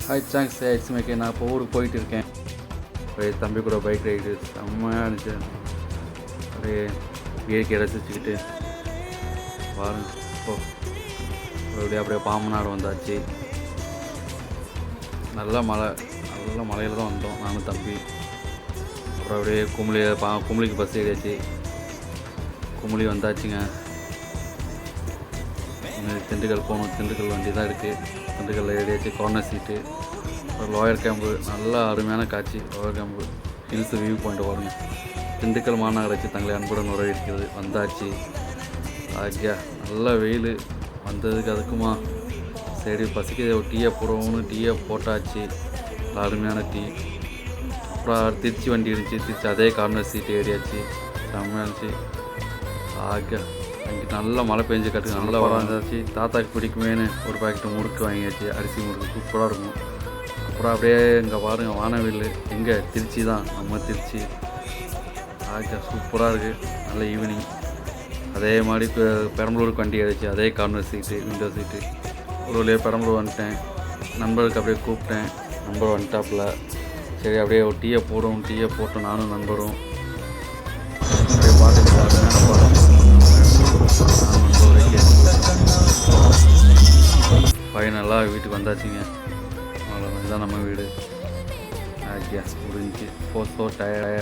Hi songs it's மேக்கே. நான் இப்போ ஊருக்கு போயிட்டு இருக்கேன். அப்படியே தம்பி கூட பைக் ரைடு செம்மையாக இருந்துச்சு. அப்படியே இயற்கையை ரசிச்சுக்கிட்டு பாருங்க. அப்படியே பாம்பநாடு வந்தாச்சு. நல்ல மலையில் தான் வந்தோம் நானும் தம்பி. அப்புறம் அப்படியே குமுளிக்கு பஸ் ஏறியாச்சு. குமுளி வந்தாச்சுங்க. திண்டுக்கல் போகணும். திண்டுக்கல் வண்டி தான் இருக்குது. திண்டுக்கல்ல ஏறியாச்சு. கார்னர் சீட்டு. அப்புறம் லோயர் கேம்பு. நல்ல அருமையான காட்சி. Lower camp hills view point பாருங்க. திண்டுக்கல் மாநகராட்சி தங்களை அன்புடன் வரவேற்கிறது. வந்தாச்சு. ஆகியா நல்ல வெயில் வந்ததுக்கு அதுக்குமா சரி பசிக்க டீயை போடுவோம்னு டீயை போட்டாச்சு. அருமையான டீ. அப்புறம் திருச்சி வண்டி இருந்துச்சு. திருச்சி அதே கார்னர் சீட்டு ஏறியாச்சு. செம்மையாக இருந்துச்சு. ஆகியா அங்கே நல்லா மழை பெஞ்சு கட்டுக்கு நல்லா வந்தாச்சு. தாத்தாக்கு பிடிக்குமேனு ஒரு பாக்கெட்டு முறுக்கு வாங்கியாச்சு. அரிசி முறுக்கு சூப்பராக இருக்கும். அப்புறம் அப்படியே இங்கே பாருங்கள் வானவில் எங்கே திருச்சி தான், நம்ம திருச்சி. ஆகியா சூப்பராக இருக்குது. நல்ல ஈவினிங். அதே மாதிரி பெரம்பலூருக்கு வண்டி ஆயிடுச்சு. அதே கார்னர் சீட்டு விண்டோ சீட்டு. ஒரு வழியாக பெரம்பலூர் வந்துட்டேன். நண்பருக்கு அப்படியே கூப்பிட்டேன். நண்பர் வந்துட்டாப்புல. சரி அப்படியே ஒரு டீயை போட்டோம் நானும் நண்பரும். அப்படியே ஃபைனலாக வீட்டுக்கு வந்தாச்சுங்க. அவ்வளோதான், இதுதான் நம்ம வீடு. ஆகியா முடிஞ்சு. So tired.